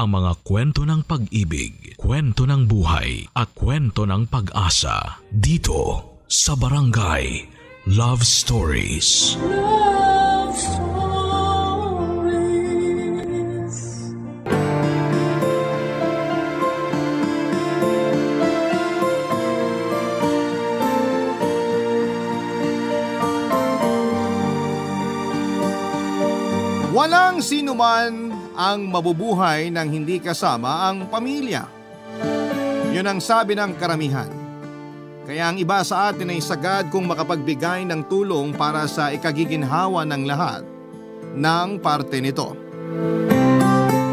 ang mga kwento ng pag-ibig, kwento ng buhay at kwento ng pag-asa dito sa Barangay Love Stories. Love Stories. Walang sinuman ang mabubuhay nang hindi kasama ang pamilya. Yun ang sabi ng karamihan. Kaya ang iba sa atin ay sagad kung makapagbigay ng tulong para sa ikagiginhawa ng lahat ng parte nito.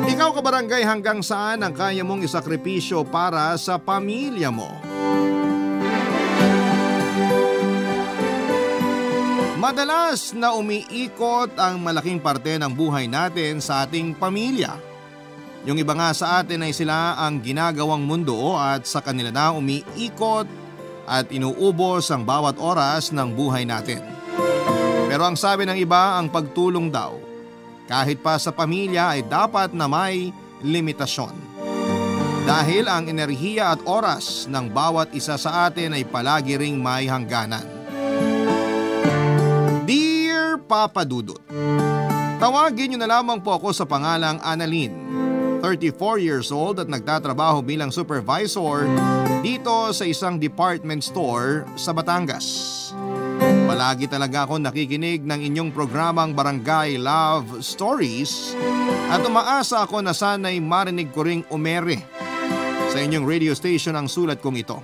Ikaw kabarangay, hanggang saan ang kaya mong isakripisyo para sa pamilya mo? Madalas na umiikot ang malaking parte ng buhay natin sa ating pamilya. Yung iba nga sa atin ay sila ang ginagawang mundo at sa kanila na umiikot at inuubos ang bawat oras ng buhay natin. Pero ang sabi ng iba, ang pagtulong daw, kahit pa sa pamilya ay dapat na may limitasyon. Dahil ang enerhiya at oras ng bawat isa sa atin ay palagi ring may hangganan. Dear Papa Dudut, tawagin niyo na lamang po ako sa pangalang Annalyn, 34 years old at nagtatrabaho bilang supervisor dito sa isang department store sa Batangas. Palagi talaga ako nakikinig ng inyong programang Barangay Love Stories at umaasa ako na sana'y marinig ko ring umere sa inyong radio station ang sulat kong ito.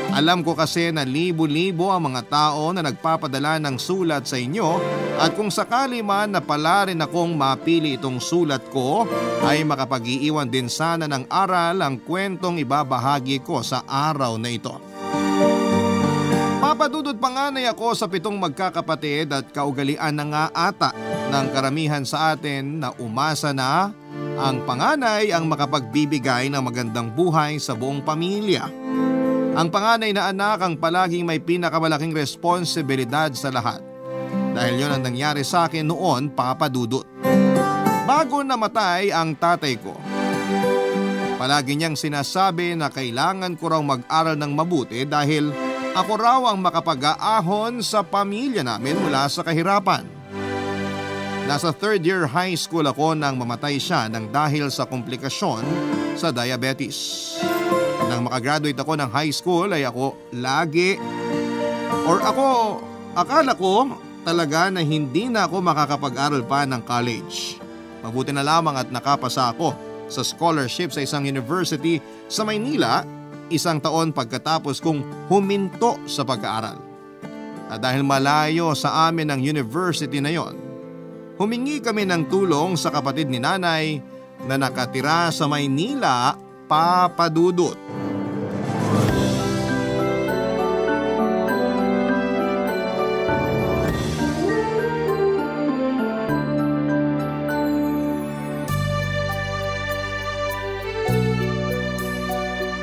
Alam ko kasi na libo-libo ang mga tao na nagpapadala ng sulat sa inyo at kung sakali man na pala rin akong mapili itong sulat ko ay makapag-iiwan din sana ng aral ang kwentong ibabahagi ko sa araw na ito. Papadudod panganay ako sa 7 magkakapatid at kaugalian na nga ata ng karamihan sa atin na umasa na ang panganay ang makapagbibigay ng magandang buhay sa buong pamilya. Ang panganay na anak ang palaging may pinakamalaking responsibilidad sa lahat. Dahil yon ang nangyari sa akin noon, Papa Dudut. Bago namatay ang tatay ko, palagi niyang sinasabi na kailangan ko raw mag-aral ng mabuti dahil ako raw ang makapag-aahon sa pamilya namin mula sa kahirapan. Nasa 3rd year high school ako nang mamatay siya nang dahil sa komplikasyon sa diabetes. Nang makagraduate ako ng high school ay akala ko talaga na hindi na ako makakapag-aral pa ng college. Mabuti na lamang at nakapasa ako sa scholarship sa isang university sa Maynila 1 taon pagkatapos kong huminto sa pag-aaral. At dahil malayo sa amin ang university na yon, humingi kami ng tulong sa kapatid ni nanay na nakatira sa Maynila, Papa Dudut.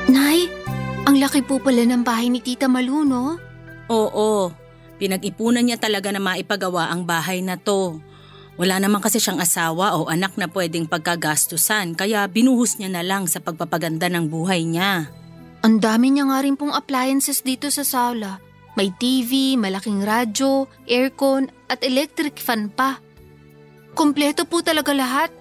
Nay, ang laki po pala ng bahay ni Tita Malu, no? Oo, pinag-ipunan niya talaga na maipagawa ang bahay na to. Wala naman kasi siyang asawa o anak na pwedeng pagkagastusan kaya binuhos niya na lang sa pagpapaganda ng buhay niya. Ang dami niya nga rin pong appliances dito sa sala. May TV, malaking radyo, aircon at electric fan pa. Kompleto po talaga lahat.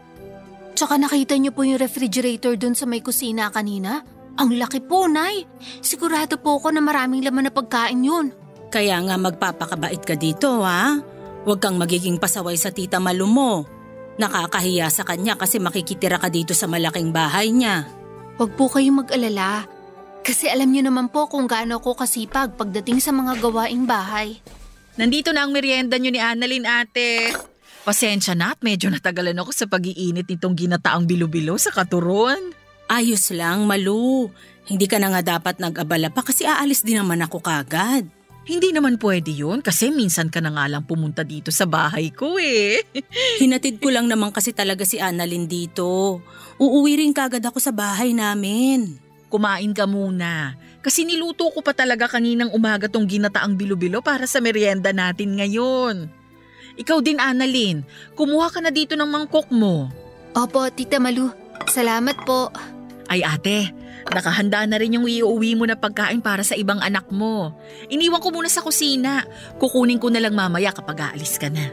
Tsaka nakita niyo po yung refrigerator dun sa may kusina kanina? Ang laki po, Nay. Sigurado po ako na maraming laman na pagkain yun. Kaya nga magpapakabait ka dito, ha? Huwag kang magiging pasaway sa Tita Malu mo. Nakakahiya sa kanya kasi makikitira ka dito sa malaking bahay niya. Huwag po kayong mag-alala. Kasi alam niyo naman po kung gaano ako kasipag pagdating sa mga gawaing bahay. Nandito na ang merienda niyo ni Annalyn, ate. Pasensya na at medyo natagalan ako sa pag-iinit nitong ginataang bilo-bilo sa katuron. Ayos lang, Malu. Hindi ka na nga dapat nag-abala pa kasi aalis din naman ako kagad. Hindi naman pwede yun kasi minsan ka na nga lang pumunta dito sa bahay ko eh. Hinatid ko lang naman kasi talaga si Annalyn dito. Uuwi rin kagad ako sa bahay namin. Kumain ka muna. Kasi niluto ko pa talaga kaninang umaga tong ginataang bilo-bilo para sa merienda natin ngayon. Ikaw din, Annalyn, kumuha ka na dito ng mangkok mo. Opo, Tita Malu. Salamat po. Ay ate, nakahanda na rin yung iuwi mo na pagkain para sa ibang anak mo. Iniwan ko muna sa kusina. Kukunin ko na lang mamaya kapag aalis ka na.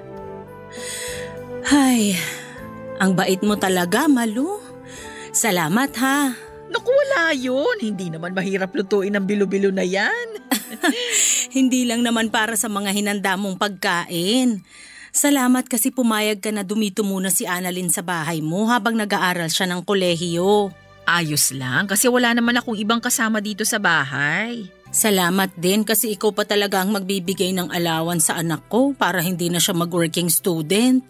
Ay, ang bait mo talaga, Malu. Salamat ha. Naku, wala yun. Hindi naman mahirap lutuin ang bilo-bilo na yan. Hindi lang naman para sa mga hinanda mong pagkain. Salamat kasi pumayag ka na dumito muna si Annalyn sa bahay mo habang nag-aaral siya ng kolehiyo. Ayos lang kasi wala naman akong ibang kasama dito sa bahay. Salamat din kasi ikaw pa talaga ang magbibigay ng allowance sa anak ko para hindi na siya mag-working student.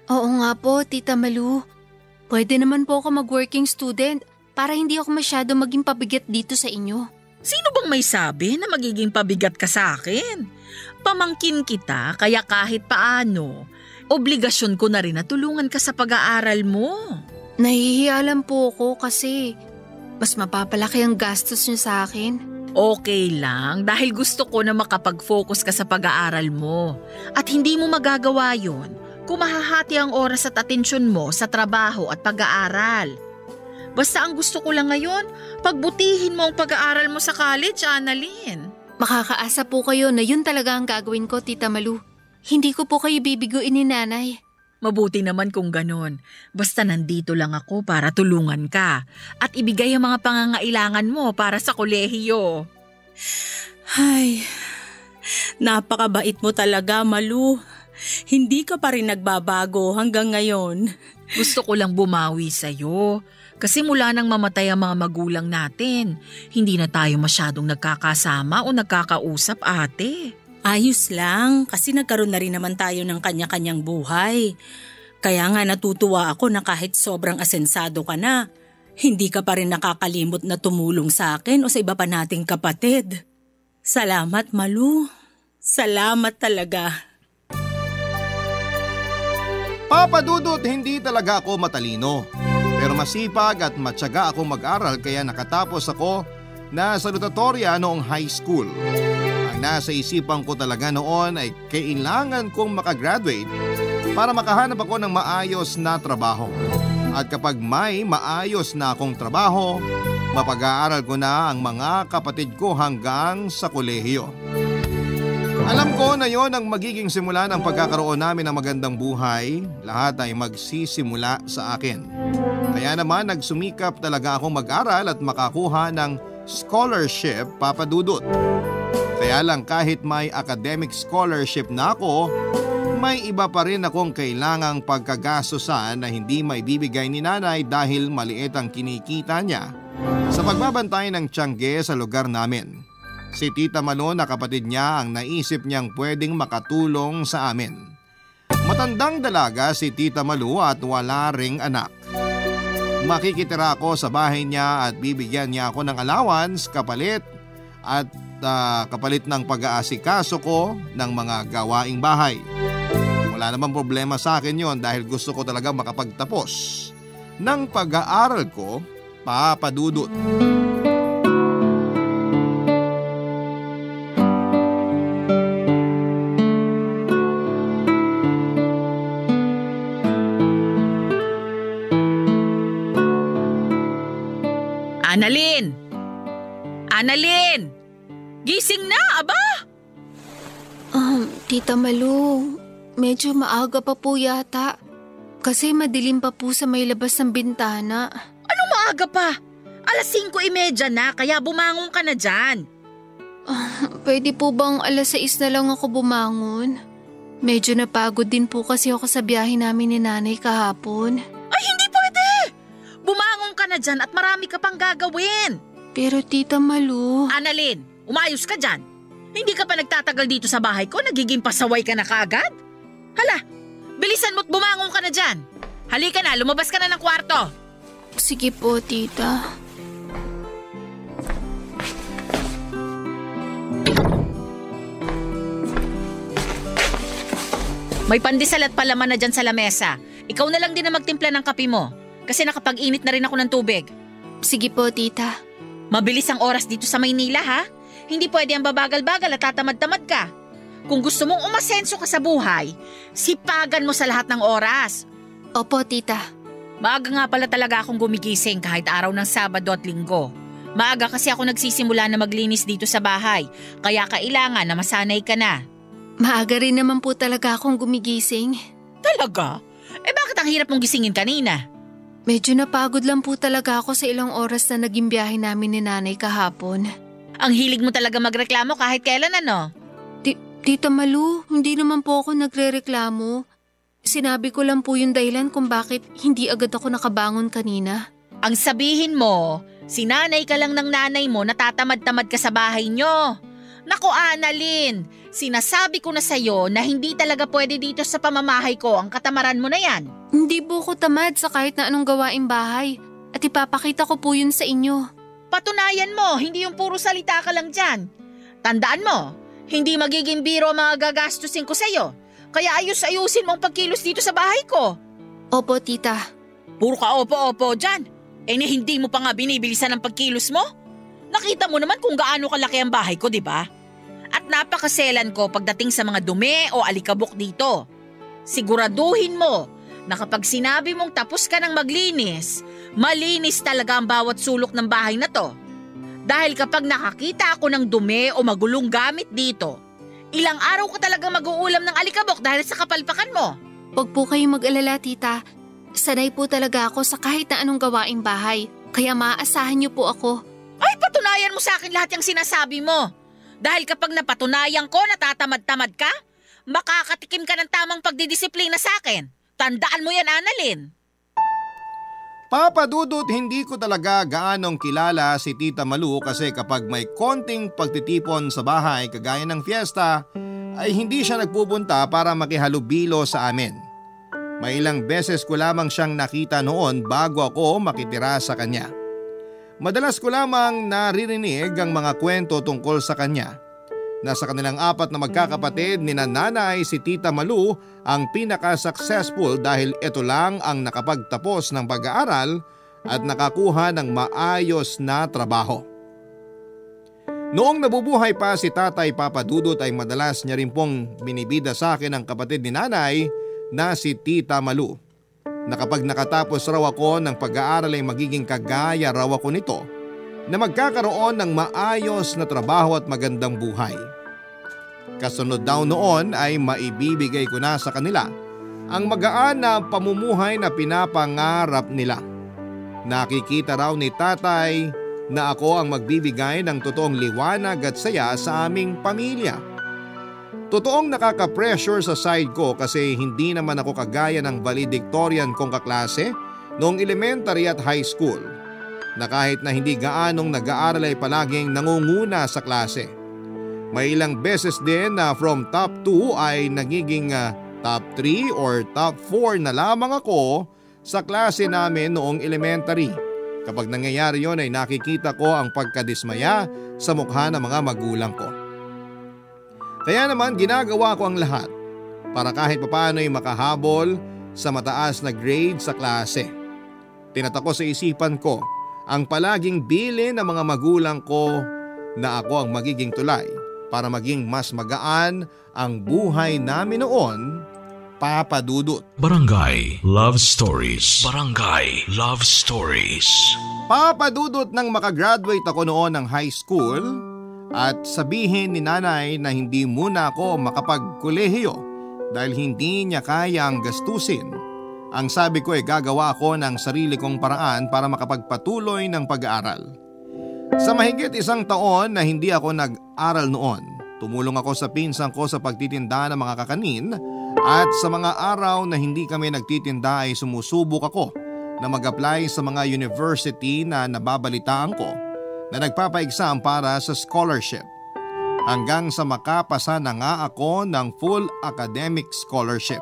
Oo nga po, Tita Malu. Pwede naman po ako mag-working student para hindi ako masyado maging pabigat dito sa inyo. Sino bang may sabi na magiging pabigat ka sa akin? Pamangkin kita kaya kahit paano, obligasyon ko na rin na tulungan ka sa pag-aaral mo. Nahihiya lang po ako kasi mas mapapalaki ang gastos niyo sa akin. Okay lang dahil gusto ko na makapag-focus ka sa pag-aaral mo. At hindi mo magagawa yun kung mahahati ang oras at atensyon mo sa trabaho at pag-aaral. Basta ang gusto ko lang ngayon, pagbutihin mo ang pag-aaral mo sa college, Annalyn. Makakaasa po kayo na yun talaga ang gagawin ko, Tita Malu. Hindi ko po kayo bibiguin ni Nanay. Mabuti naman kung ganon. Basta nandito lang ako para tulungan ka at ibigay ang mga pangangailangan mo para sa kolehiyo. Ay, napakabait mo talaga, Malu. Hindi ka pa rin nagbabago hanggang ngayon. Gusto ko lang bumawi sa'yo. Kasi mula nang mamatay ang mga magulang natin, hindi na tayo masyadong nagkakasama o nagkakausap, ate. Ayos lang kasi nagkaroon na rin naman tayo ng kanya-kanyang buhay. Kaya nga natutuwa ako na kahit sobrang asensado ka na, hindi ka pa rin nakakalimot na tumulong sa akin o sa iba pa nating kapatid. Salamat, Malu. Salamat talaga. Papa Dudut, hindi talaga ako matalino. Pero masipag at matyaga akong mag-aral kaya nakatapos ako na salutatorya noong high school. Ang nasa isipan ko talaga noon ay kailangan kong makagraduate para makahanap ako ng maayos na trabaho. At kapag may maayos na akong trabaho, mapag-aaral ko na ang mga kapatid ko hanggang sa kolehiyo. Alam ko na yon ang magiging simula ng pagkakaroon namin ng magandang buhay. Lahat ay magsisimula sa akin. Kaya naman nagsumikap talaga akong mag-aral at makakuha ng scholarship, Papa Dudut. Kaya lang kahit may academic scholarship na ako, may iba pa rin akong kailangang pagkagastusan na hindi maibibigay ni Nanay dahil maliit ang kinikita niya sa pagbabantay ng tiyangge sa lugar namin. Si Tita Malu na kapatid niya ang naisip niyang pwedeng makatulong sa amin. Matandang dalaga si Tita Malu at wala ring anak. Makikitira ako sa bahay niya at bibigyan niya ako ng allowance kapalit ng pag-aasikaso ko ng mga gawaing bahay. Wala namang problema sa akin yon dahil gusto ko talaga makapagtapos ng pag-aaral ko, Papa Dudut. Annalyn! Annalyn! Gising na, aba! Tita Malu, medyo maaga pa po yata. Kasi madilim pa po sa may labas ng bintana. Anong maaga pa? 5:30 na, kaya bumangon ka na dyan. Pwede po bang 6:00 na lang ako bumangon? Medyo napagod din po kasi ako sa biyahe namin ni Nanay kahapon. Ay, hindi pwede! Bumangon ka na dyan at marami ka pang gagawin. Pero Tita Malu… Annalyn, umayos ka dyan. Hindi ka pa nagtatagal dito sa bahay ko, nagiging pasaway ka na kaagad? Hala, bilisan mo't bumangon ka na dyan. Halika na, lumabas ka na ng kwarto. Sige po, Tita. May pandesal at palaman na dyan sa lamesa. Ikaw na lang din na magtimpla ng kape mo. Kasi nakapag-init na rin ako ng tubig. Sige po, Tita. Mabilis ang oras dito sa Maynila, ha? Hindi pwede ang babagal-bagal at tatamad-tamad ka. Kung gusto mong umasenso ka sa buhay, sipagan mo sa lahat ng oras. Opo, Tita. Maaga nga pala talaga akong gumigising kahit araw ng Sabado at Linggo. Maaga kasi ako nagsisimula na maglinis dito sa bahay, kaya kailangan na masanay ka na. Maaga rin naman po talaga akong gumigising. Talaga? Bakit ang hirap mong gisingin kanina? Medyo napagod lang po talaga ako sa ilang oras na naging biyahe namin ni Nanay kahapon. Ang hilig mo talaga magreklamo kahit kailan ano? Tita Malu, hindi naman po ako nagrereklamo. Sinabi ko lang po yung dahilan kung bakit hindi agad ako nakabangon kanina. Ang sabihin mo, sinanay ka lang ng nanay mo na tatamad-tamad ka sa bahay nyo. Naku Annalyn, sinasabi ko na sa'yo na hindi talaga pwede dito sa pamamahay ko ang katamaran mo na yan. Hindi po ko tamad sa kahit na anong gawaing bahay at ipapakita ko po yun sa inyo. Patunayan mo, hindi yung puro salita ka lang dyan. Tandaan mo, hindi magiging biro ang mga gagastusin ko sa'yo. Kaya ayus-ayusin mo ang pagkilos dito sa bahay ko. Opo, tita. Puro ka opo-opo dyan. Hindi mo pa nga binibilisan ang pagkilos mo? Nakita mo naman kung gaano kalaki ang bahay ko, di ba? At napakaselan ko pagdating sa mga dumi o alikabok dito. Siguraduhin mo na kapag sinabi mong tapos ka ng maglinis, malinis talaga ang bawat sulok ng bahay na to. Dahil kapag nakakita ako ng dumi o magulong gamit dito, ilang araw ko talaga mag-uulam ng alikabok dahil sa kapalpakan mo. Huwag po kayong mag-alala, tita. Sanay po talaga ako sa kahit na anong gawaing bahay, kaya maaasahan niyo po ako. Ay, patunayan mo sa akin lahat yung sinasabi mo. Dahil kapag napatunayan ko na tatamad-tamad ka, makakatikim ka ng tamang pagdidisiplina sa akin. Tandaan mo yan, Annalyn. Papa Dudut, hindi ko talaga gaanong kilala si Tita Malu kasi kapag may konting pagtitipon sa bahay kagaya ng fiesta, ay hindi siya nagpupunta para makihalubilo sa amin. May ilang beses ko lamang siyang nakita noon bago ako makitira sa kanya. Madalas ko lamang naririnig ang mga kwento tungkol sa kanya. Nasa kanilang 4 na magkakapatid ni nanay si Tita Malu ang pinaka-successful dahil ito lang ang nakapagtapos ng pag-aaral at nakakuha ng maayos na trabaho. Noong nabubuhay pa si Tatay Papa Dudut ay madalas niya rin pong binibida sa akin ang kapatid ni nanay na si Tita Malu. Na kapag nakatapos raw ako ng pag-aaral ay magiging kagaya raw ako nito na magkakaroon ng maayos na trabaho at magandang buhay. Kasunod daw noon ay maibibigay ko na sa kanila ang magaan na pamumuhay na pinapangarap nila. Nakikita raw ni tatay na ako ang magbibigay ng totoong liwanag at saya sa aming pamilya. Totoong nakaka-pressure sa side ko kasi hindi naman ako kagaya ng valedictorian kong kaklase noong elementary at high school, na kahit na hindi gaanong nag-aaral ay palaging nangunguna sa klase. May ilang beses din na from top 2 ay nagiging top 3 or top 4 na lamang ako sa klase namin noong elementary. Kapag nangyayari yon ay nakikita ko ang pagkadismaya sa mukha ng mga magulang ko. Kaya naman ginagawa ko ang lahat para kahit papaano ay makahabol sa mataas na grade sa klase. Tinatako sa isipan ko ang palaging bilin ng mga magulang ko na ako ang magiging tulay para maging mas magaan ang buhay namin noon, Papa Dudut. Barangay Love Stories. Barangay Love Stories. Papa Dudut, nang makagraduate ako noon ng high school at sabihin ni nanay na hindi muna ako makapagkolehiyo dahil hindi niya kaya ang gastusin, ang sabi ko ay gagawa ako ng sarili kong paraan para makapagpatuloy ng pag-aaral. Sa mahigit 1 taon na hindi ako nag-aral noon, tumulong ako sa pinsan ko sa pagtitinda ng mga kakanin at sa mga araw na hindi kami nagtitinda ay sumusubok ako na mag-apply sa mga university na nababalitaan ko na nagpapa-exam para sa scholarship. Hanggang sa makapasa na nga ako ng full academic scholarship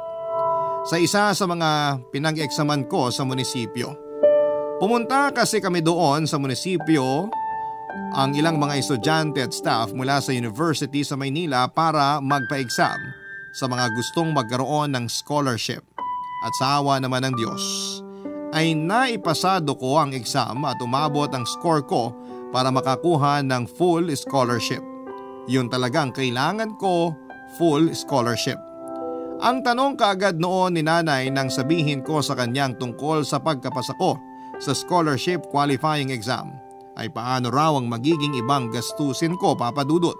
sa isa sa mga pinag-eksaman ko sa munisipyo. Pumunta kasi kami doon sa munisipyo ang ilang mga estudyante at staff mula sa university sa Maynila para magpa-exam sa mga gustong magkaroon ng scholarship. At sa awa naman ng Diyos ay naipasado ko ang exam at umabot ang score ko para makakuha ng full scholarship. Yun talagang kailangan ko, full scholarship. Ang tanong kaagad noon ni nanay nang sabihin ko sa kanyang tungkol sa pagkapasa ko sa scholarship qualifying exam ay paano raw ang magiging ibang gastusin ko, Papa Dudut.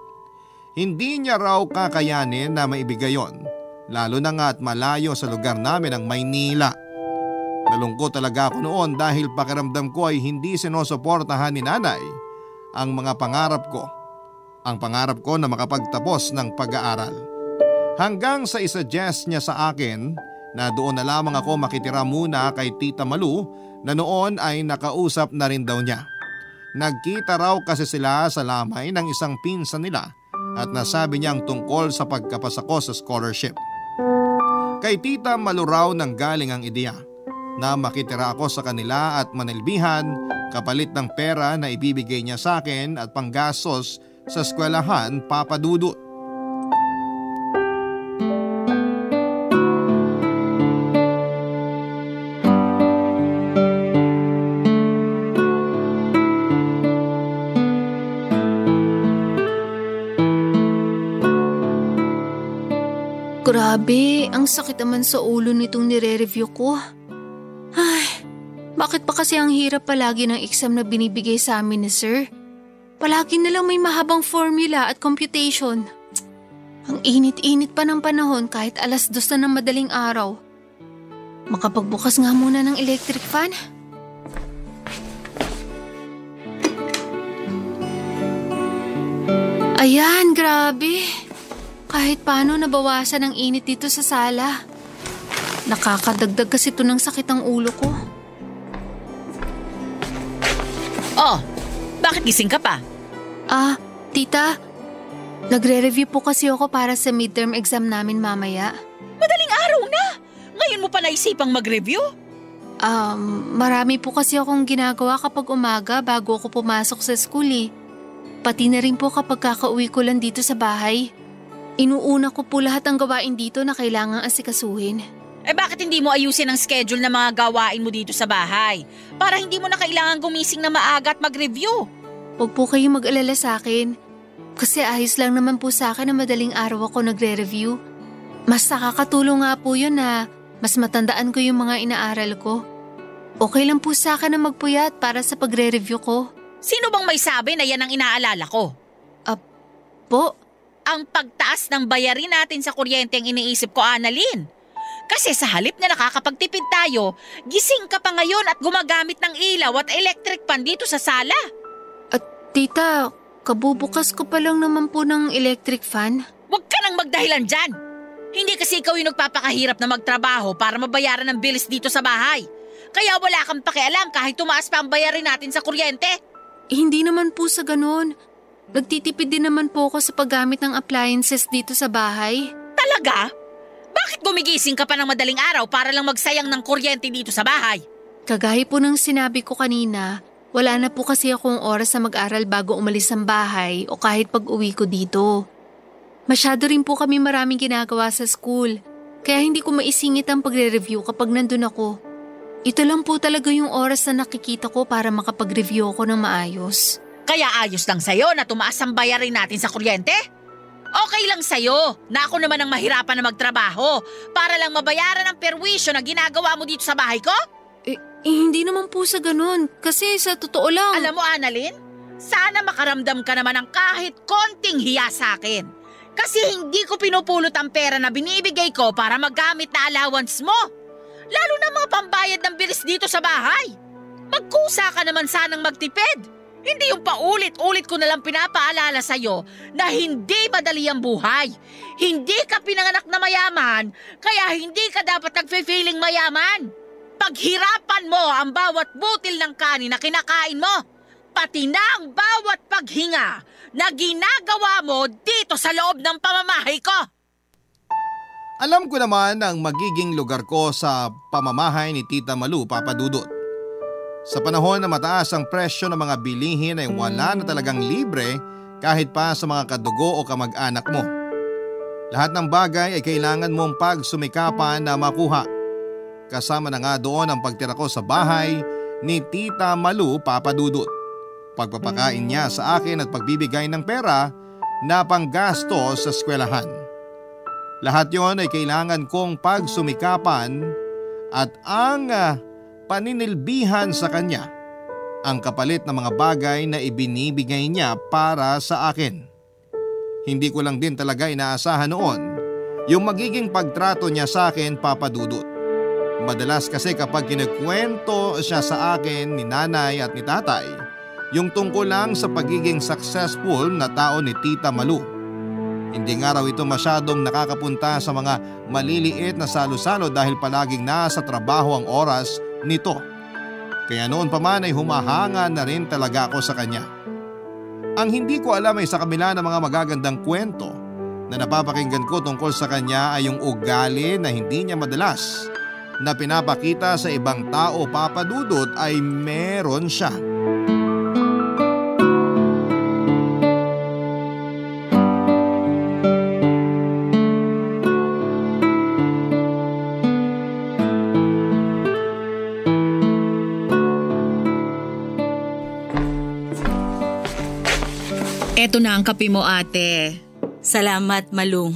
Hindi niya raw kakayanin na maibigay yon, lalo na nga at malayo sa lugar namin ang Maynila. Nalungkot talaga ako noon dahil pakiramdam ko ay hindi sinusuportahan ni nanay ang mga pangarap ko. Ang pangarap ko na makapagtapos ng pag-aaral. Hanggang sa isuggest niya sa akin na doon na lamang ako makitira muna kay Tita Malu na noon ay nakausap na rin daw niya. Nagkita raw kasi sila sa lamay ng isang pinsan nila at nasabi niyang tungkol sa pagkapasa ko sa scholarship. Kay Tita Malu raw nang galing ang ideya na makitira ako sa kanila at manilbihan kapalit ng pera na ibibigay niya sa akin at panggastos sa eskwelahan, Papa Dudut. Grabe, ang sakit naman sa ulo nitong nire-review ko. Ay, bakit pa kasi ang hirap palagi ng exam na binibigay sa amin ni Sir? Palagi na lang may mahabang formula at computation. Ang init-init pa ng panahon kahit 2:00 na ng madaling araw. Makapagbukas nga muna ng electric fan. Ayan, grabe. Kahit paano nabawasan ang init dito sa sala. Nakakadagdag kasi ito ng sakit ang ulo ko. Oh, bakit gising ka pa? Tita, nagre-review po kasi ako para sa midterm exam namin mamaya. Madaling araw na! Ngayon mo pa naisipang mag-review? Marami po kasi akong ginagawa kapag umaga bago ako pumasok sa school eh. Pati na rin po kapag kakauwi ko lang dito sa bahay. Inuuna ko po lahat ng gawain dito na kailangang asikasuhin. Eh bakit hindi mo ayusin ang schedule ng mga gawain mo dito sa bahay? Para hindi mo na kailangan gumising na maaga at mag-review. Huwag po kayong mag-alala sa akin. Kasi ayos lang naman po sa akin na madaling araw ako nagre-review. Mas nakakatulong nga po yun na mas matandaan ko yung mga inaaral ko. Okay lang po sa akin na magpuyat para sa pagre-review ko. Sino bang may sabi na yan ang inaalala ko? Po? Ang pagtaas ng bayarin natin sa kuryente ang iniisip ko, Annalyn. Kasi sa halip na nakakapagtipid tayo, gising ka pa ngayon at gumagamit ng ilaw at electric fan dito sa sala. Tita, kabubukas ko pa lang naman po ng electric fan. Huwag ka nang magdahilan dyan. Hindi kasi ikaw yung nagpapakahirap na magtrabaho para mabayaran ng bilis dito sa bahay. Kaya wala kang pakialam kahit tumaas pa ang bayarin natin sa kuryente. Hindi naman po sa ganun. Nagtitipid din naman po ako sa paggamit ng appliances dito sa bahay. Talaga? Bakit gumigising ka pa ng madaling araw para lang magsayang ng kuryente dito sa bahay? Kagaya po ng sinabi ko kanina, wala na po kasi akong oras na mag-aral bago umalis ng bahay o kahit pag-uwi ko dito. Masyado rin po kami maraming ginagawa sa school, kaya hindi ko maisingit ang pagre-review kapag nandun ako. Ito lang po talaga yung oras na nakikita ko para makapag-review ako ng maayos. Kaya ayos lang sa'yo na tumaas ang bayarin natin sa kuryente? Okay lang sa'yo na ako naman ang mahirapan na magtrabaho para lang mabayaran ang perwisyo na ginagawa mo dito sa bahay ko? Hindi naman po sa ganun. Kasi sa totoo lang… Alam mo, Annalyn, sana makaramdam ka naman ng kahit konting hiya sa akin. Kasi hindi ko pinupulot ang pera na binibigay ko para magamit na allowance mo. Lalo na mga pambayad ng bilis dito sa bahay. Magkusa ka naman sanang magtipid. Hindi yung paulit-ulit ko nalang pinapaalala sa'yo na hindi madali ang buhay. Hindi ka pinanganak na mayaman, kaya hindi ka dapat nagfe-feeling mayaman. Paghirapan mo ang bawat butil ng kanin na kinakain mo, pati na ang bawat paghinga na ginagawa mo dito sa loob ng pamamahay ko. Alam ko naman ang magiging lugar ko sa pamamahay ni Tita Malu, Papa Dudut. Sa panahon na mataas ang presyo ng mga bilihin ay wala na talagang libre kahit pa sa mga kadugo o kamag-anak mo. Lahat ng bagay ay kailangan mong pagsumikapan na makuha. Kasama na nga doon ang pagtira ko sa bahay ni Tita Malu, Papa Dudut. Pagpapakain niya sa akin at pagbibigay ng pera na panggasto sa eskwelahan. Lahat yon ay kailangan kong pagsumikapan at ang paninilbihan sa kanya ang kapalit ng mga bagay na ibinibigay niya para sa akin. Hindi ko lang din talaga inaasahan noon yung magiging pagtrato niya sa akin, Papa Dudut. Madalas kasi kapag kinukwento siya sa akin ni nanay at ni tatay, yung tungkol lang sa pagiging successful na tao ni Tita Malu. Hindi nga raw ito masyadong nakakapunta sa mga maliliit na salo-salo dahil palaging nasa trabaho ang oras nito. Kaya noon pa man ay humahanga na rin talaga ako sa kanya. Ang hindi ko alam ay sa kabila ng mga magagandang kwento na napapakinggan ko tungkol sa kanya ay yung ugali na hindi niya madalas na pinapakita sa ibang tao, Papa Dudut, ay meron siya. Eto na ang kape mo, ate. Salamat, Malung.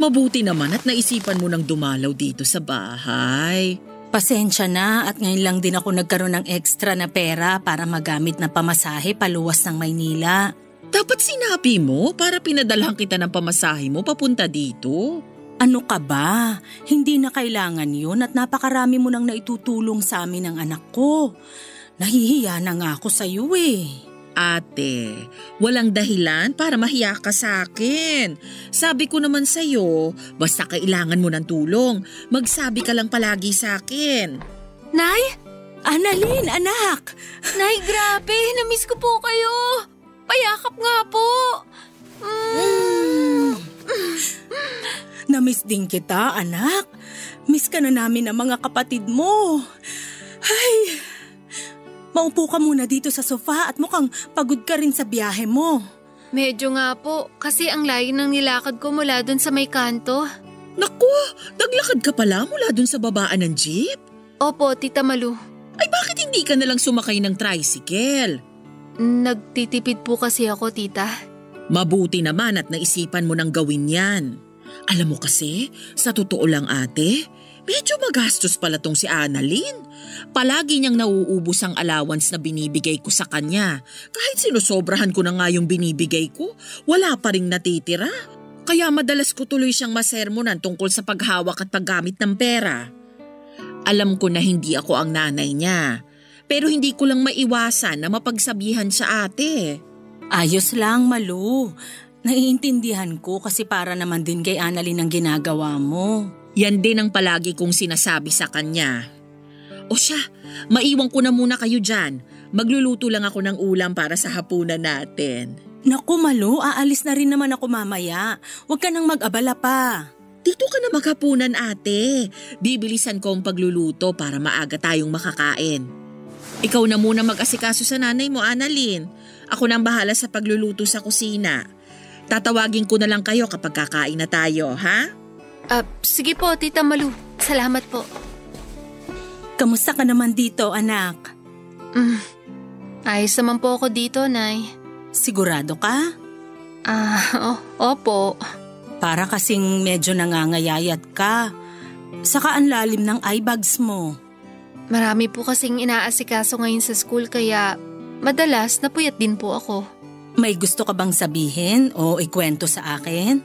Mabuti naman at naisipan mo nang dumalaw dito sa bahay. Pasensya na at ngayon lang din ako nagkaroon ng extra na pera para magamit na pamasahe paluwas ng Maynila. Dapat sinabi mo para pinadalhan kita ng pamasahe mo papunta dito. Ano ka ba? Hindi na kailangan yun at napakarami mo nang naitutulong sa amin ng anak ko. Nahihiya na nga ako sa iyo eh. Ate, walang dahilan para mahiya ka sa akin. Sabi ko naman sa'yo, basta kailangan mo ng tulong, magsabi ka lang palagi sa akin. Nay? Annalyn, anak! Nay, grabe! Namiss ko po kayo! Payakap nga po! Namiss din kita, anak. Miss ka na namin ng mga kapatid mo. Ay... Maupo ka muna dito sa sofa at mukhang pagod ka rin sa biyahe mo. Medyo nga po, kasi ang layo ng nilakad ko mula dun sa may kanto. Naku, naglakad ka pala mula dun sa babaan ng jeep? Opo, Tita Malu. Ay bakit hindi ka nalang sumakay ng tricycle? Nagtitipid po kasi ako, tita. Mabuti naman at naisipan mo nang gawin yan. Alam mo kasi, sa totoo lang ate, medyo magastos pala tong si Annalyn. Palagi niyang nauubos ang allowance na binibigay ko sa kanya. Kahit sinusobrahan ko na nga yung binibigay ko, wala pa ring natitira. Kaya madalas ko tuloy siyang masermonan tungkol sa paghawak at paggamit ng pera. Alam ko na hindi ako ang nanay niya, pero hindi ko lang maiwasan na mapagsabihan sa ate. Ayos lang, Malu. Naiintindihan ko kasi para naman din kay Annalyn ang ginagawa mo. Yan din ang palagi kong sinasabi sa kanya. O siya, maiwan ko na muna kayo dyan. Magluluto lang ako ng ulam para sa hapunan natin. Naku, Malu, aalis na rin naman ako mamaya. Huwag ka nang mag-abala pa. Dito ka na maghapunan, ate. Bibilisan ko ang pagluluto para maaga tayong makakain. Ikaw na muna mag-asikaso sa nanay mo, Annalyn. Ako nang bahala sa pagluluto sa kusina. Tatawagin ko na lang kayo kapag kakain na tayo, ha? Sige po, Tita Malu. Salamat po. Kamusta ka naman dito, anak? Ayos naman po ako dito, Nay. Sigurado ka? Opo. Para kasing medyo nangangayayat ka. Saka ang lalim ng eye bags mo. Marami po kasing inaasikaso ngayon sa school kaya madalas napuyat din po ako. May gusto ka bang sabihin o ikwento sa akin?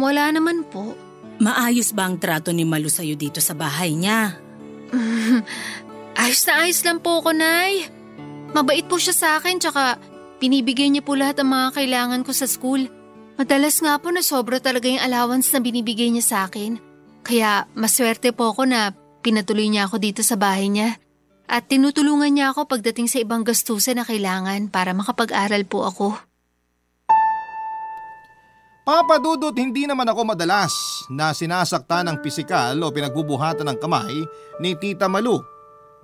Wala naman po. Maayos ba ang trato ni Malu sa'yo dito sa bahay niya? Ayos na ayos lang po ako, Nay. Mabait po siya sa akin tsaka binibigay niya po lahat ng mga kailangan ko sa school. Madalas nga po na sobra talaga yung allowance na binibigay niya sa akin. Kaya maswerte po ako na pinatuloy niya ako dito sa bahay niya. At tinutulungan niya ako pagdating sa ibang gastusin na kailangan para makapag-aral po ako. Papa Dudut, hindi naman ako madalas na sinasaktan ng pisikal o pinagbubuhatan ng kamay ni Tita Malu.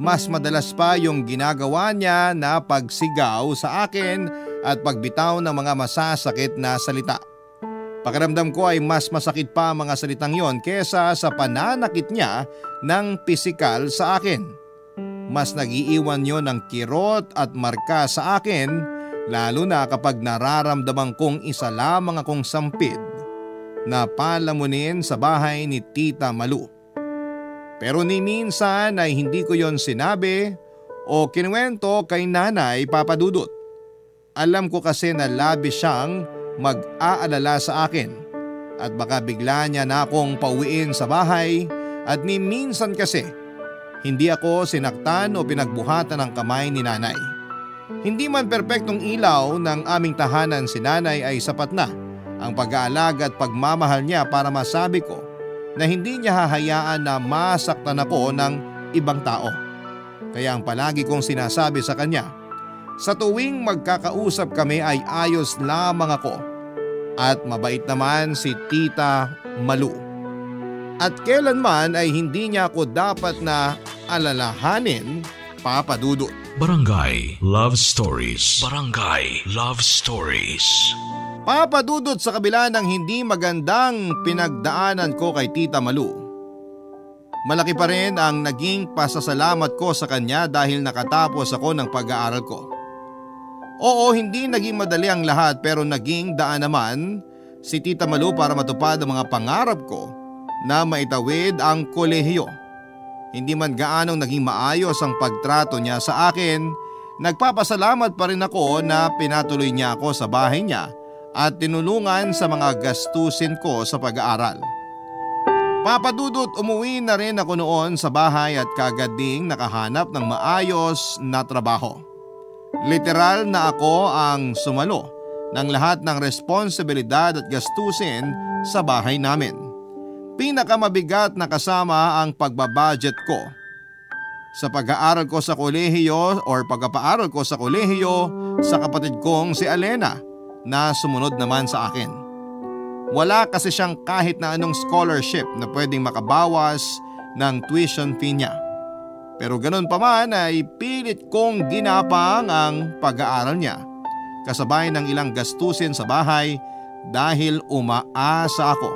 Mas madalas pa yung ginagawa niya na pagsigaw sa akin at pagbitaw ng mga masasakit na salita. Pakiramdam ko ay mas masakit pa ang mga salitang yon kesa sa pananakit niya ng pisikal sa akin. Mas nagiiwan yon ng kirot at marka sa akin, lalo na kapag nararamdaman kong isa lamang akong sampid na palamunin sa bahay ni Tita Malu. Pero ni minsan ay hindi ko yon sinabi o kinuwento kay Nanay Papa Dudut. Alam ko kasi na labis siyang mag-aalala sa akin at baka bigla niya na akong pauwiin sa bahay at ni minsan kasi hindi ako sinaktan o pinagbuhatan ng kamay ni Nanay. Hindi man perpektong ilaw ng aming tahanan si Nanay ay sapat na ang pag-aalaga at pagmamahal niya para masabi ko na hindi niya hahayaan na masaktan ako ng ibang tao. Kaya ang palagi kong sinasabi sa kanya, sa tuwing magkakausap kami ay ayos lamang ako at mabait naman si Tita Malu. At kailanman ay hindi niya ako dapat na alalahanin, Papa Dudut. Barangay Love Stories. Barangay Love Stories. Papa Dudut, sa kabila ng hindi magandang pinagdaanan ko kay Tita Malu, malaki pa rin ang naging pasasalamat ko sa kanya dahil nakatapos ako ng pag-aaral ko. Oo, hindi naging madali ang lahat pero naging daan naman si Tita Malu para matupad ang mga pangarap ko na maitawid ang kolehiyo. Hindi man gaanong naging maayos ang pagtrato niya sa akin, nagpapasalamat pa rin ako na pinatuloy niya ako sa bahay niya at tinulungan sa mga gastusin ko sa pag-aaral. Papa Dudut, umuwi na rin ako noon sa bahay at kagad ding nakahanap ng maayos na trabaho. Literal na ako ang sumalo ng lahat ng responsibilidad at gastusin sa bahay namin. Pinakamabigat na kasama ang pagbabudget ko sa pag-aaral ko sa kolehiyo or pagpapaaral ko sa kolehiyo sa kapatid kong si Alena na sumunod naman sa akin. Wala kasi siyang kahit na anong scholarship na pwedeng makabawas ng tuition fee niya. Pero ganun pa man ay pilit kong ginapang ang pag-aaral niya kasabay ng ilang gastusin sa bahay dahil umaasa ako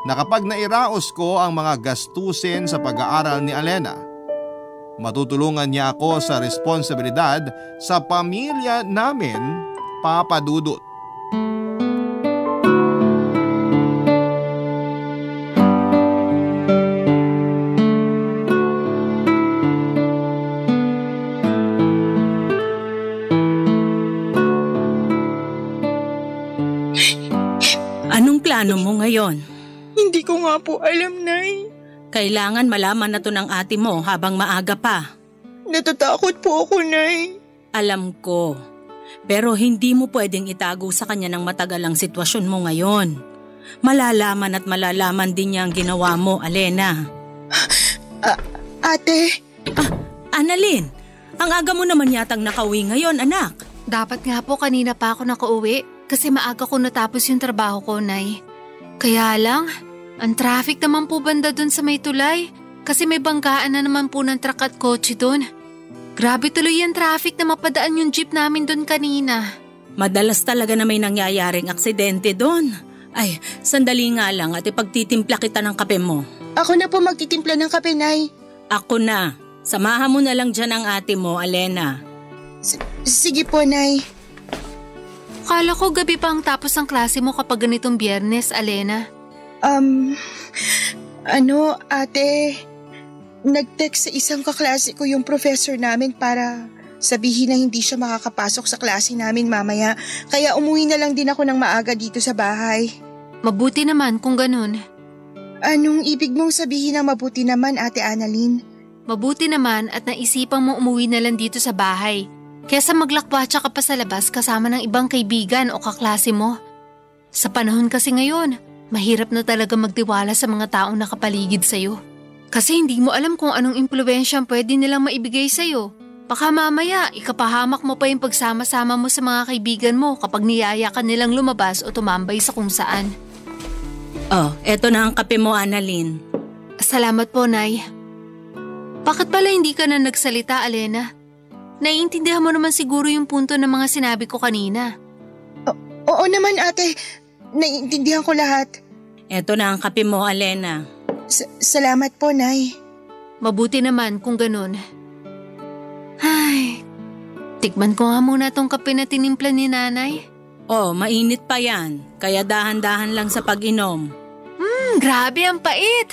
na kapag nairaos ko ang mga gastusin sa pag-aaral ni Alena, matutulungan niya ako sa responsibilidad sa pamilya namin, Papa Dudut. Anong plano mo ngayon? Hindi ko nga po alam, Nay. Kailangan malaman na to ng ate mo habang maaga pa. Natatakot po ako, Nay. Alam ko. Pero hindi mo pwedeng itago sa kanya ng matagal ang sitwasyon mo ngayon. Malalaman at malalaman din niya ang ginawa mo, Alena. Ate? Annalyn, ang aga mo naman yatang nakauwi ngayon, anak. Dapat nga po kanina pa ako nakauwi kasi maaga ko natapos yung trabaho ko, Nay. Kaya lang, ang traffic naman po banda dun sa may tulay kasi may banggaan na naman po ng truck at kotse dun. Grabe tuloy yung traffic na mapadaan yung jeep namin dun kanina. Madalas talaga na may nangyayaring aksidente dun. Ay, sandali nga lang at ipagtitimpla kita ng kape mo. Ako na po magtitimpla ng kape, Nay. Ako na. Samahan mo na lang dyan ang ate mo, Alena. Sige po, Nay. Kala ko gabi pa ang tapos ng klase mo kapag ganitong Biyernes, Alena. Ate, nag-text sa isang kaklase ko yung professor namin para sabihin na hindi siya makakapasok sa klase namin mamaya. Kaya umuwi na lang din ako ng maaga dito sa bahay. Mabuti naman kung ganun. Anong ibig mong sabihin ng mabuti naman, Ate Annalyn? Mabuti naman at naisipang mo umuwi na lang dito sa bahay. Kesa maglakwatsa ka pa sa labas kasama ng ibang kaibigan o kaklase mo. Sa panahon kasi ngayon, mahirap na talaga magtiwala sa mga taong nakapaligid sa'yo. Kasi hindi mo alam kung anong impluwensya ang pwede nilang maibigay sa'yo. Baka mamaya, ikapahamak mo pa yung pagsama-sama mo sa mga kaibigan mo kapag niyaya ka nilang lumabas o tumambay sa kung saan. Oh, eto na ang kape mo, Annalyn. Salamat po, Nay. Bakit pala hindi ka na nagsalita, Alena? Naiintindihan mo naman siguro yung punto ng mga sinabi ko kanina. Oo naman, Ate. Naiintindihan ko lahat. Eto na ang kape mo, Alena. Salamat po, Nay. Mabuti naman kung ganun. Ay, tikman ko nga muna tong kape na tinimpla ni Nanay. Oh, mainit pa yan. Kaya dahan-dahan lang sa pag-inom. Grabe ang pait.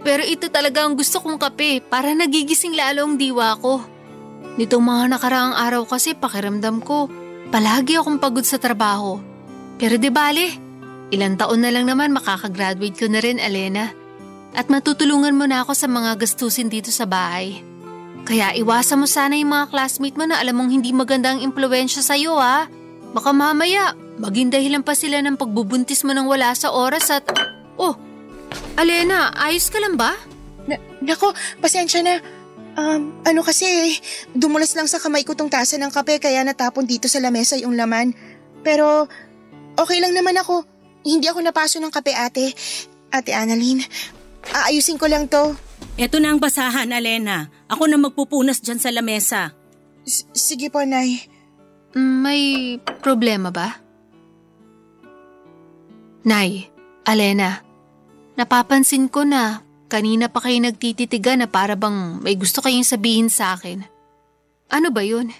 Pero ito talaga ang gusto kong kape para nagigising lalo ang diwa ko. Nitong mga nakaraang araw kasi pakiramdam ko, palagi akong pagod sa trabaho. Pero di bale, ilang taon na lang naman makakagraduate ko na rin, Alena. At matutulungan mo na ako sa mga gastusin dito sa bahay. Kaya iwasan mo sana yung mga classmate mo na alam mong hindi maganda ang impluwensya sa'yo ha. Baka mamaya, maging dahilan pa sila ng pagbubuntis mo nang wala sa oras at… Oh, Alena, ayos ka lang ba? Nako, pasensya na. Kasi, dumulas lang sa kamay ko tong tasa ng kape kaya natapon dito sa lamesa yung laman. Pero, okay lang naman ako. Hindi ako napaso ng kape, ate. Ate Annalyn, aayusin ko lang to. Eto na ang basahan, Alena. Ako na magpupunas dyan sa lamesa. Sige po, Nay. May problema ba? Nay, Alena, napapansin ko na kanina pa kayo nagtititigan na para bang may gusto kayong sabihin sa akin. Ano ba yun?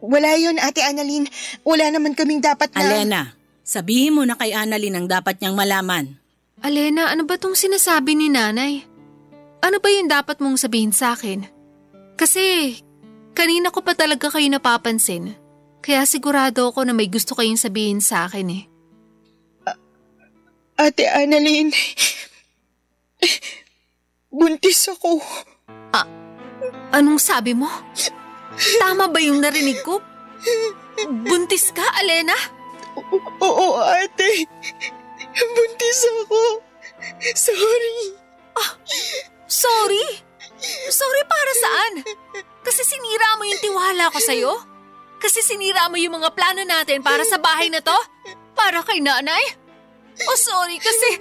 Wala yun, Ate Annalyn. Wala naman kaming dapat na… Alena, sabihin mo na kay Annalyn ang dapat niyang malaman. Alena, ano ba tong sinasabi ni nanay? Ano ba yung dapat mong sabihin sa akin? Kasi kanina ko pa talaga kayo napapansin. Kaya sigurado ako na may gusto kayong sabihin sa akin eh. Ate Annalyn, buntis ako. Anong sabi mo? Tama ba yung narinig ko? Buntis ka, Alena? Oo, ate. Buntis ako. Sorry. Sorry? Sorry para saan? Kasi sinira mo yung tiwala ko sa'yo? Kasi sinira mo yung mga plano natin para sa bahay na to? Para kay nanay? Sorry kasi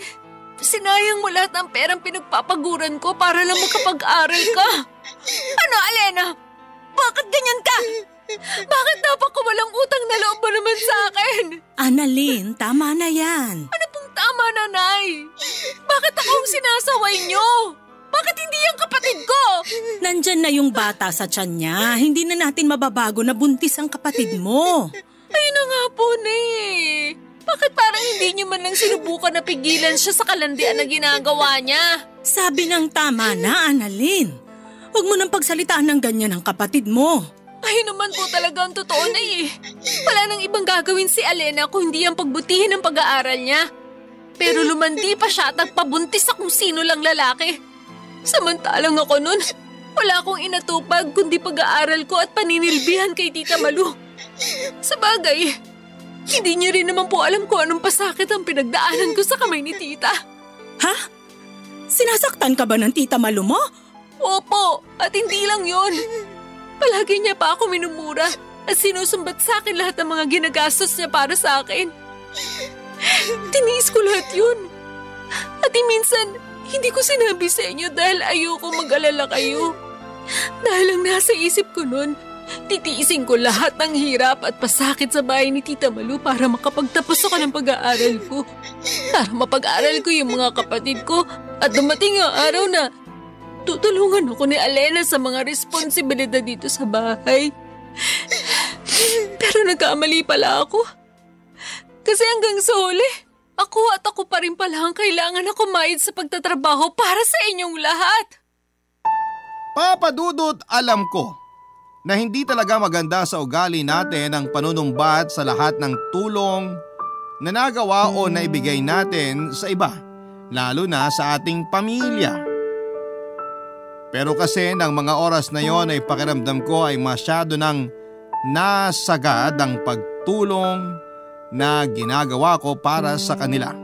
sinayang mo lahat ng perang pinagpapaguran ko para lang makapag-aral ka. Ano, Alena? Bakit ganyan ka? Bakit dapat ko walang utang na loob mo naman sa akin? Annalyn, tama na yan. Ano pong tama, nanay? Bakit ako ang sinasaway niyo? Bakit hindi yung kapatid ko? Nandyan na yung bata sa tiyan niya. Hindi na natin mababago na buntis ang kapatid mo. Ayun na nga po, Nay. Bakit parang hindi niyo man lang sinubukan na pigilan siya sa kalandian na ginagawa niya? Sabi ng tama na, Annalyn. Huwag mo nang pagsalitaan ng ganyan ang kapatid mo. Ayun naman po talaga ang totoo na eh. Wala nang ibang gagawin si Alena kung hindi ang pagbutihin ng pag-aaral niya. Pero lumandi pa siya at nagpabuntis sa kung sino lang lalaki. Samantalang ako nun, wala akong inatupag kundi pag-aaral ko at paninilbihan kay Tita Malu. Sabagay, hindi niya rin naman po alam kung anong pasakit ang pinagdaanan ko sa kamay ni Tita. Ha? Sinasaktan ka ba ng Tita Malu mo? Opo, at hindi lang yon. Palagi niya pa ako minumura at sinusumbat sa akin lahat ng mga ginagastos niya para sa akin. Tiniis ko lahat yun. At minsan, hindi ko sinabi sa inyo dahil ayoko mag-alala kayo. Dahil ang nasa isip ko nun, titiisin ko lahat ng hirap at pasakit sa bahay ni Tita Malu para makapagtapos ako ng pag-aaral ko. Para mapag-aaral ko yung mga kapatid ko at dumating ang araw na tutulungan ako ni Alena sa mga responsibilidad dito sa bahay. Pero nagkamali pala ako. Kasi hanggang sa huli, ako pa rin pala ang kailangan na kumayod sa pagtatrabaho para sa inyong lahat. Papa Dudut, alam ko na hindi talaga maganda sa ugali natin ang panunumbat sa lahat ng tulong na nagawa o naibigay natin sa iba, lalo na sa ating pamilya. Pero kasi ng mga oras na yon ay pakiramdam ko ay masyado nang nasagad ang pagtulong na ginagawa ko para sa kanila.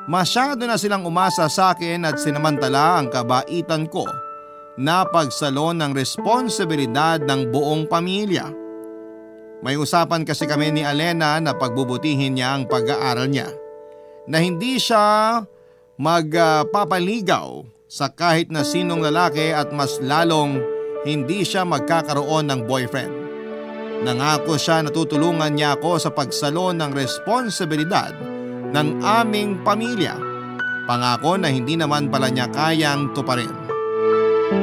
Masyado na silang umasa sa akin at sinamantala ang kabaitan ko na pagsalon ng responsibilidad ng buong pamilya. May usapan kasi kami ni Alena na pagbubutihin niya ang pag-aaral niya, na hindi siya magpapaligaw sa kahit na sinong lalaki at mas lalong hindi siya magkakaroon ng boyfriend. Nangako siya na tutulungan niya ako sa pagsalon ng responsibilidad ng aming pamilya. Pangako na hindi naman pala niya kayang tuparin.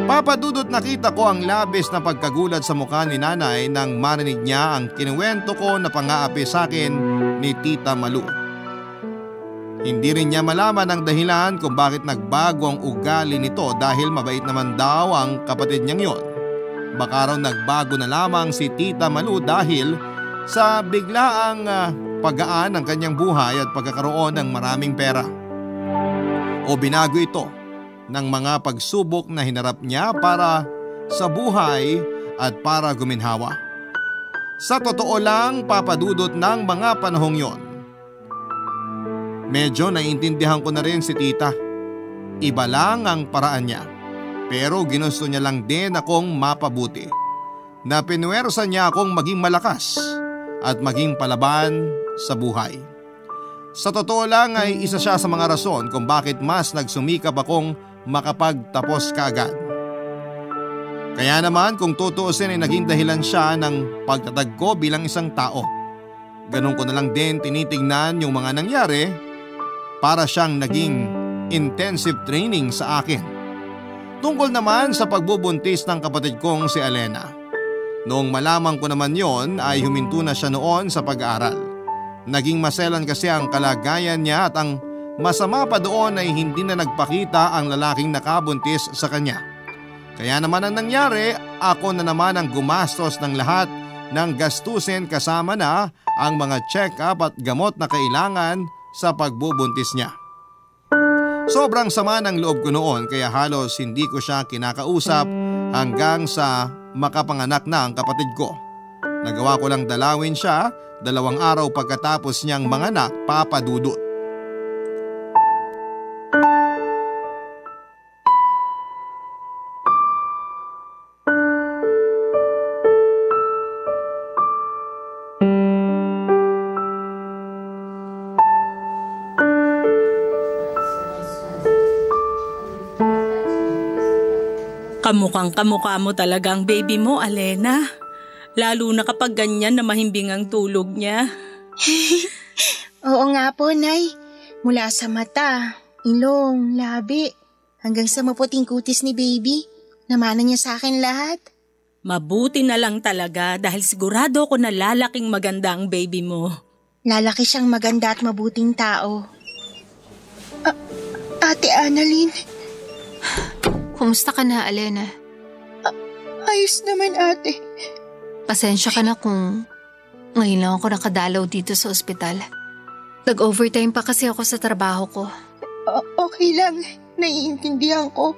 Papa Dudut, nakita ko ang labis na pagkagulat sa mukha ni nanay nang marinig niya ang kinuwento ko na pang-aapi sa akin ni Tita Malu. Hindi rin niya malaman ang dahilan kung bakit nagbago ang ugali nito dahil mabait naman daw ang kapatid niyang yon. Baka raw nagbago na lamang si Tita Malu dahil sa biglaang paggaan ng kanyang buhay at pagkakaroon ng maraming pera. O binago ito ng mga pagsubok na hinarap niya para sa buhay at para guminhawa. Sa totoo lang, Papa Dudut, ng mga panahong yon, medyo naiintindihan ko na rin si tita. Iba lang ang paraan niya, pero ginusto niya lang din akong mapabuti. Na pinuwersa niya akong maging malakas at maging palaban sa buhay. Sa totoo lang ay isa siya sa mga rason kung bakit mas nagsumikap akong makapagtapos kaagad. Kaya naman kung tutuusin ay naging dahilan siya ng pagtatag ko bilang isang tao. Ganun ko na lang din tinitingnan yung mga nangyari para siyang naging intensive training sa akin. Tungkol naman sa pagbubuntis ng kapatid kong si Alena. Noong malaman ko naman yon ay huminto na siya noon sa pag-aaral. Naging maselan kasi ang kalagayan niya at ang masama pa doon ay hindi na nagpakita ang lalaking nakabuntis sa kanya. Kaya naman ang nangyari, ako na naman ang gumastos ng lahat ng gastusin kasama na ang mga check-up at gamot na kailangan sa pagbubuntis niya. Sobrang sama ng loob ko noon kaya halos hindi ko siya kinakausap hanggang sa makapanganak na ang kapatid ko. Nagawa ko lang dalawin siya 2 araw pagkatapos niyang manganak, Papa Dudut. Kamukhang kamukha mo talagang baby mo, Alena. Lalo na kapag ganyan na mahimbing ang tulog niya. Oo nga po, Nay. Mula sa mata, ilong, labi, hanggang sa maputing kutis ni baby. Namana niya sa akin lahat. Mabuti na lang talaga dahil sigurado ko na lalaking maganda ang baby mo. Lalaki siyang maganda at mabuting tao. Ate Annalyn. Kumusta ka na, Alena? Ayos naman, ate. Pasensya ka na kung ngayon lang ako nakadalaw dito sa ospital. Nag-overtime pa kasi ako sa trabaho ko. Okay lang. Naiintindihan ko.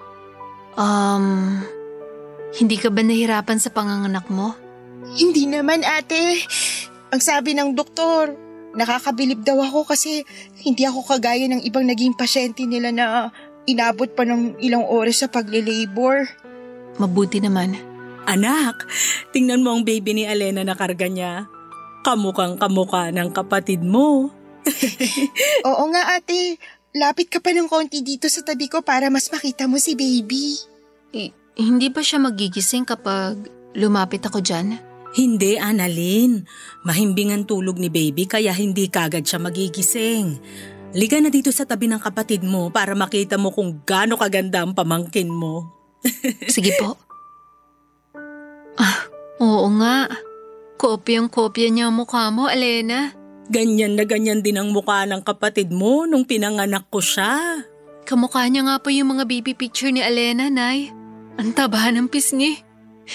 Hindi ka ba nahirapan sa panganganak mo? Hindi naman, ate. Ang sabi ng doktor, nakakabilib daw ako kasi hindi ako kagaya ng ibang naging pasyente nila na inabot pa ng ilang oras sa pagle-labor. Mabuti naman. Anak, tingnan mo ang baby ni Alena na karga niya. Kamukhang kamukha ng kapatid mo. Oo nga, ate. Lapit ka pa ng konti dito sa tabi ko para mas makita mo si baby. Hindi ba siya magigising kapag lumapit ako dyan? Hindi, Annalyn. Mahimbing ang tulog ni baby kaya hindi kagad siya magigising. Liga na dito sa tabi ng kapatid mo para makita mo kung gaano kaganda ang pamangkin mo. Sige po. Oo nga. Kopyang-kopya niya ang mukha mo, Alena. Ganyan na ganyan din ang mukha ng kapatid mo nung pinanganak ko siya. Kamukha niya nga po yung mga baby picture ni Alena, Nay. Ang taba ng pisngi.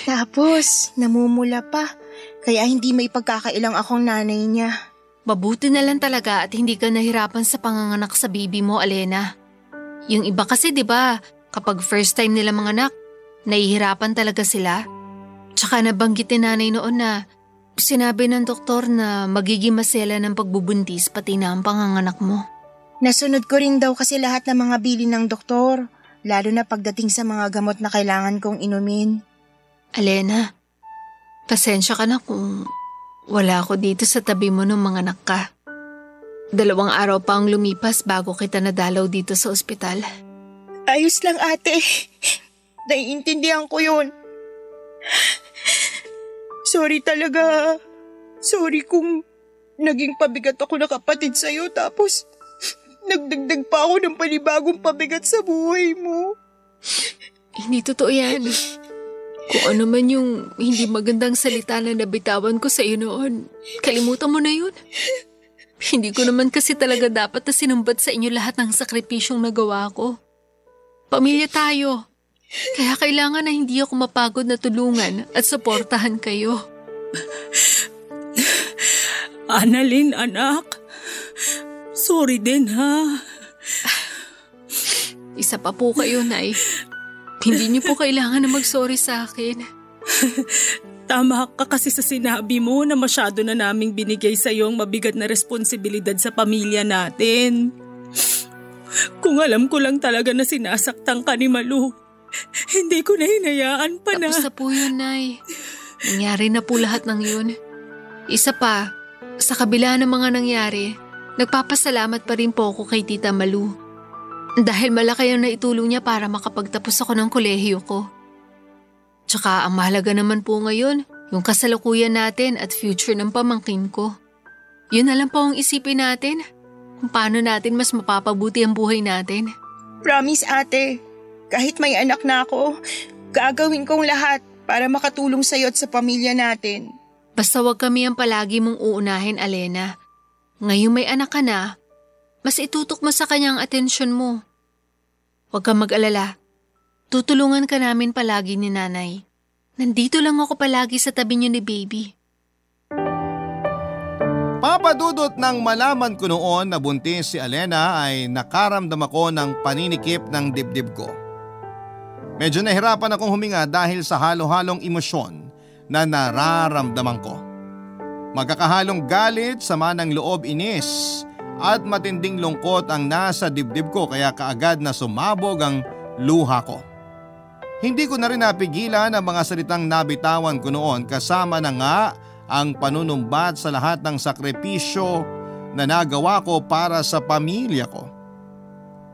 Tapos, namumula pa. Kaya hindi may pagkakailang akong nanay niya. Mabuti na lang talaga at hindi ka nahirapan sa panganganak sa baby mo, Alena. Yung iba kasi, di ba, kapag first time nila manganak, nahihirapan talaga sila. Tsaka nabanggit ni nanay noon na sinabi ng doktor na magiging masela ng pagbubuntis pati na ang panganganak mo. Nasunod ko rin daw kasi lahat ng mga bilin ng doktor, lalo na pagdating sa mga gamot na kailangan kong inumin. Alena, pasensya ka na kung wala ako dito sa tabi mo nung manganak ka. 2 araw pa ang lumipas bago kita nadalaw dito sa ospital. Ayos lang, ate. Naiintindihan ko yun. Sorry talaga. Sorry kung naging pabigat ako na kapatid sa'yo tapos nagdagdag pa ako ng panibagong pabigat sa buhay mo. Hindi totoo yan. Kung ano man yung hindi magandang salita na nabitawan ko sa iyo noon, kalimutan mo na yun. Hindi ko naman kasi talaga dapat na sinumbat sa inyo lahat ng sakripisyong nagawa ko. Pamilya tayo. Kaya kailangan na hindi ako mapagod na tulungan at suportahan kayo. Annalyn, anak. Sorry din, ha? Isa pa po kayo, Nay. Hindi niyo po kailangan na mag-sorry sa akin. Tama ka kasi sa sinabi mo na masyado na naming binigay sa iyo ang mabigat na responsibilidad sa pamilya natin. Kung alam ko lang talaga na sinasaktan ka ni Malu, hindi ko na hinayaan pa na. Tapos na po yun, Nay. Nangyari na po lahat ng yun. Isa pa, sa kabila ng mga nangyari, nagpapasalamat pa rin po ako kay Tita Malu. Dahil malaki ang naitulong niya para makapagtapos ako ng kolehiyo ko. Tsaka ang mahalaga naman po ngayon, yung kasalukuyan natin at future ng pamangkin ko. Yun na lang po ang isipin natin, kung paano natin mas mapapabuti ang buhay natin. Promise, ate. Kahit may anak na ako, gagawin kong lahat para makatulong sa'yo at sa pamilya natin. Basta wag kami ang palagi mong uunahin, Alena. Ngayong may anak ka na, mas itutok mo sa kanyang atensyon mo. Huwag kang mag-alala. Tutulungan ka namin palagi ni Nanay. Nandito lang ako palagi sa tabi niyo ni Baby. Papadudot nang malaman ko noon na buntis si Alena ay nakaramdam ako ng paninikip ng dibdib ko. Medyo nahirapan akong huminga dahil sa halo-halong emosyon na nararamdaman ko. Magkakahalong galit, sama ng loob, inis at matinding lungkot ang nasa dibdib ko kaya kaagad na sumabog ang luha ko. Hindi ko na rin napigilan ang mga salitang nabitawan ko noon kasama na nga ang panunumbat sa lahat ng sakripisyo na nagawa ko para sa pamilya ko.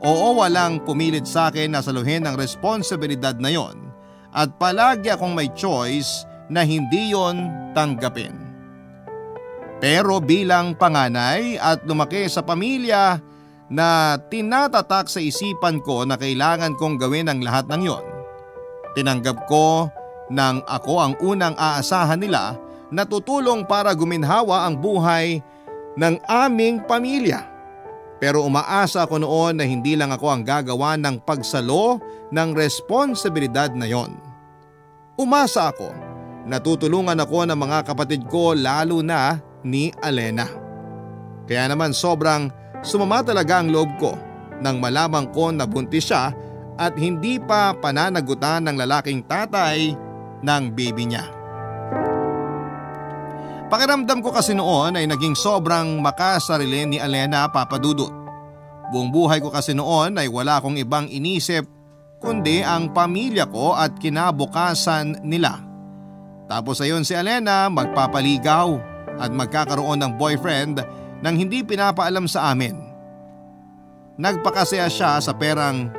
Oo, walang pumilit sa akin na saluhin ang responsibilidad na yon at palagi akong may choice na hindi yon tanggapin. Pero bilang panganay at lumaki sa pamilya na tinatatak sa isipan ko na kailangan kong gawin ang lahat ng yon, tinanggap ko nang ako ang unang aasahan nila na tutulong para guminhawa ang buhay ng aming pamilya. Pero umaasa ako noon na hindi lang ako ang gagawa ng pagsalo ng responsibilidad na yon. Umasa ako na tutulungan ako ng mga kapatid ko lalo na ni Alena. Kaya naman sobrang sumama talaga ang loob ko nang malaman ko na buntis siya at hindi pa pananagutan ng lalaking tatay ng baby niya. Pakiramdam ko kasi noon ay naging sobrang makasarili ni Alena, Papadudot. Buong buhay ko kasi noon ay wala akong ibang inisip kundi ang pamilya ko at kinabukasan nila. Tapos ayon si Alena magpapaligaw at magkakaroon ng boyfriend nang hindi pinapaalam sa amin. Nagpakasaya siya sa perang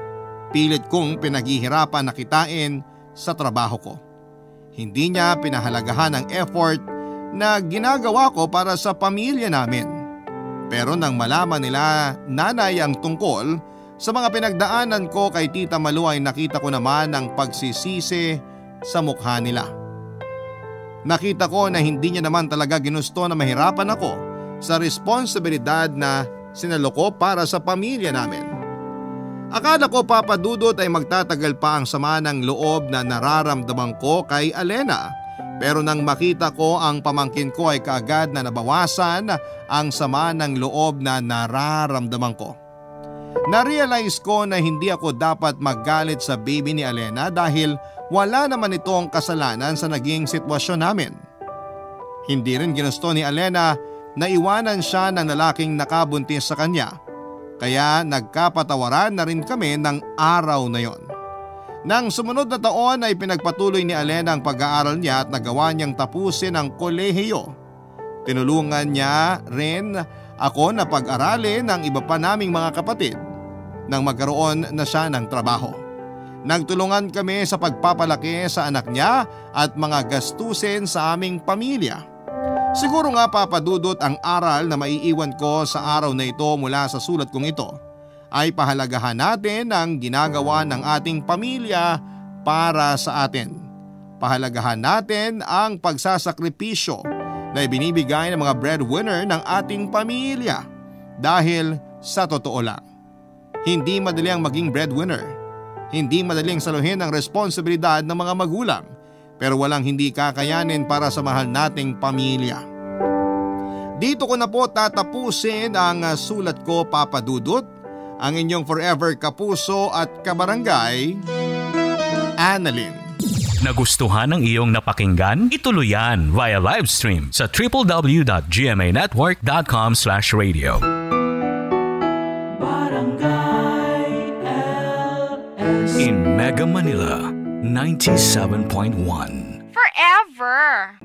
pilit kong pinaghihirapan na kitain sa trabaho ko. Hindi niya pinahalagahan ang effort na ginagawa ko para sa pamilya namin. Pero nang malaman nila nanay ang tungkol sa mga pinagdaanan ko kay Tita Malu ay nakita ko naman ang pagsisisi sa mukha nila. Nakita ko na hindi niya naman talaga ginusto na mahirapan ako sa responsibilidad na sinalo ko para sa pamilya namin. Akala ko, Papadudot, ay magtatagal pa ang sama ng loob na nararamdaman ko kay Alena. Pero nang makita ko ang pamangkin ko ay kaagad na nabawasan ang sama ng loob na nararamdaman ko. Narealize ko na hindi ako dapat maggalit sa baby ni Alena dahil wala naman itong kasalanan sa naging sitwasyon namin. Hindi rin ginusto ni Alena na iwanan siya ng lalaking nakabuntis sa kanya, kaya nagkapatawaran na rin kami ng araw na yon. Nang sumunod na taon ay pinagpatuloy ni Alena ang pag-aaral niya at nagawa niyang tapusin ang kolehiyo. Tinulungan niya rin ako na pag-aralin ng iba pa naming mga kapatid nang magkaroon na siya ng trabaho. Nagtulungan kami sa pagpapalaki sa anak niya at mga gastusin sa aming pamilya. Siguro nga, Papadudot, ang aral na maiiwan ko sa araw na ito mula sa sulat kong ito ay pahalagahan natin ang ginagawa ng ating pamilya para sa atin. Pahalagahan natin ang pagsasakripisyo na ibinibigay ng mga breadwinner ng ating pamilya. Dahil sa totoo lang, hindi madali ang maging breadwinner. Hindi madaling saluhin ang responsibilidad ng mga magulang, pero walang hindi kakayanin para sa mahal nating pamilya. Dito ko na po tatapusin ang sulat ko, Papa Dudut, ang inyong forever kapuso at kabarangay, Annalyn. Nagustuhan ng iyong napakinggan? Ituloy yan via live stream sa www.gmanetwork.com/radio. In Mega Manila, 97.1. Forever.